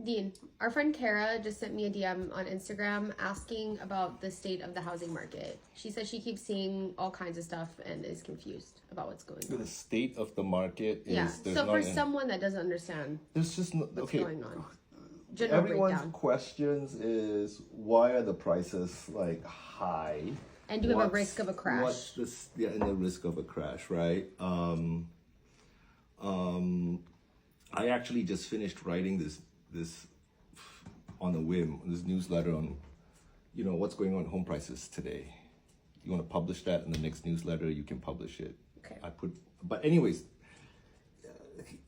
Dean, our friend Cara just sent me a DM on Instagram asking about the state of the housing market. She says she keeps seeing all kinds of stuff and is confused about what's going on. The state of the market is... Yeah, so for someone that doesn't understand there's just no, what's okay. going on. General Everyone's breakdown. questions is, why are the prices like high? And do you have a risk of a crash? What's this? Yeah, and the risk of a crash, right? I actually just finished writing this on a whim, this newsletter on, what's going on home prices today. You want to publish that in the next newsletter, you can publish it. Okay. But anyways,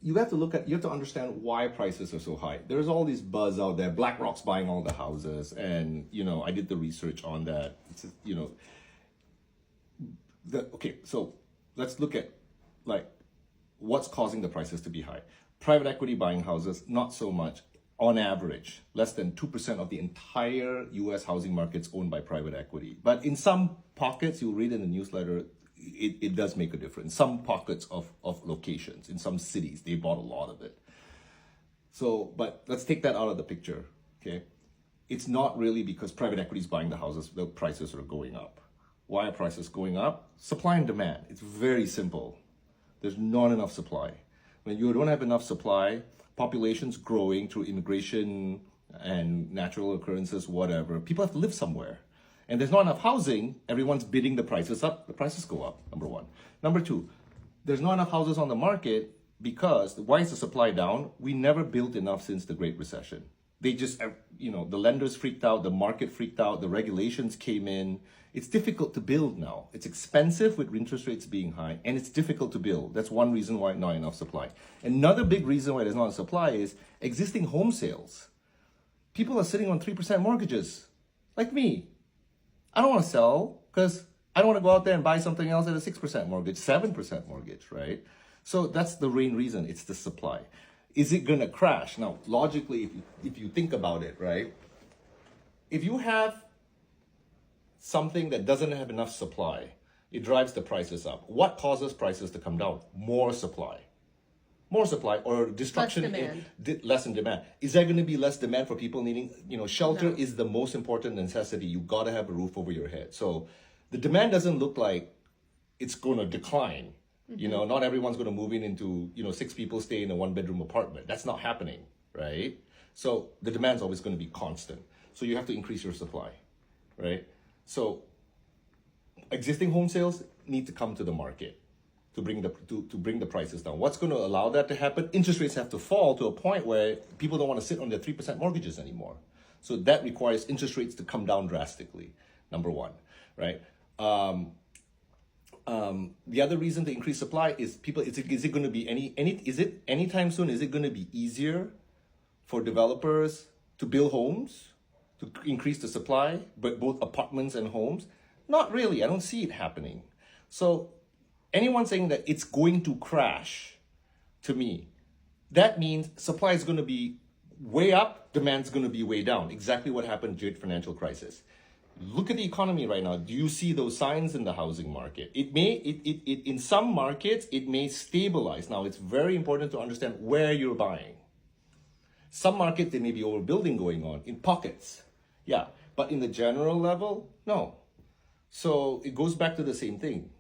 you have to understand why prices are so high. There's all this buzz out there. BlackRock's buying all the houses, and I did the research on that. It's just, okay, so let's look at like what's causing the prices to be high. Private equity buying houses, not so much. On average, less than 2% of the entire US housing market is owned by private equity. But in some pockets, you'll read in the newsletter, it does make a difference. Some pockets of locations, in some cities, they bought a lot of it. So, but let's take that out of the picture, okay? It's not really because private equity is buying the houses, the prices are going up. Why are prices going up? Supply and demand. It's very simple. There's not enough supply. When you don't have enough supply, population's growing through immigration and natural occurrences, whatever. People have to live somewhere. And there's not enough housing, everyone's bidding the prices up, the prices go up, number one. Number two, there's not enough houses on the market because, why is the supply down? We never built enough since the Great Recession. They just, the lenders freaked out, the market freaked out, the regulations came in. It's difficult to build now. It's expensive with interest rates being high, and it's difficult to build. That's one reason why not enough supply. Another big reason why there's not enough supply is existing home sales. People are sitting on 3% mortgages, like me. I don't want to sell because I don't want to go out there and buy something else at a 6% mortgage, 7% mortgage, right? So that's the main reason. It's the supply. Is it going to crash? Now, logically, if you think about it, right? If you have something that doesn't have enough supply, it drives the prices up. What causes prices to come down? More supply. More supply or destruction. Less in demand. Is there going to be less demand for people needing, shelter No. is the most important necessity. You got to have a roof over your head. So the demand doesn't look like it's going to decline. Mm-hmm. Not everyone's going to move into, 6 people stay in a 1-bedroom apartment. That's not happening, right? So the demand's always going to be constant. So you have to increase your supply, right? So existing home sales need to come to the market to bring the prices down. What's going to allow that to happen? Interest rates have to fall to a point where people don't want to sit on their 3% mortgages anymore. So that requires interest rates to come down drastically, number one, right? The other reason to increase supply is is it going to be anytime soon, is it going to be easier for developers to build homes, to increase the supply, but both apartments and homes? Not really. I don't see it happening. So anyone saying that it's going to crash, to me, that means supply is going to be way up, demand's going to be way down. Exactly what happened during the financial crisis. Look at the economy right now. Do you see those signs in the housing market? In some markets, it may stabilize. Now, it's very important to understand where you're buying. Some markets, there may be overbuilding going on in pockets. Yeah, but in the general level, no. So it goes back to the same thing.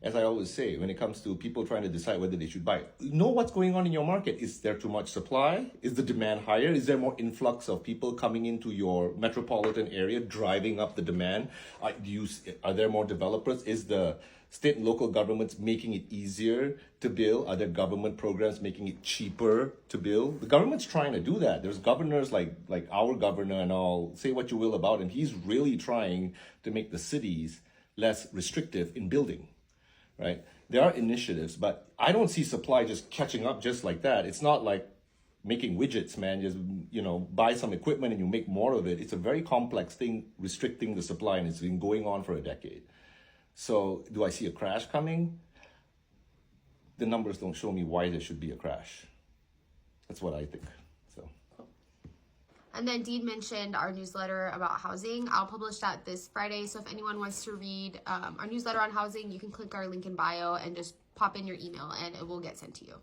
As I always say, when it comes to people trying to decide whether they should buy, know what's going on in your market. Is there too much supply? Is the demand higher? Is there more influx of people coming into your metropolitan area, driving up the demand? Are there more developers? Is the state and local governments making it easier to build? Are there government programs making it cheaper to build? The government's trying to do that. There's governors like our governor and all, say what you will about him. He's really trying to make the cities less restrictive in building. Right? There are initiatives, but I don't see supply just catching up just like that. It's not like making widgets, man. Just, buy some equipment and you make more of it. It's a very complex thing, restricting the supply, and it's been going on for a decade. So do I see a crash coming? The numbers don't show me why there should be a crash. That's what I think. And then Dean mentioned our newsletter about housing. I'll publish that this Friday. So if anyone wants to read our newsletter on housing, you can click our link in bio and just pop in your email and it will get sent to you.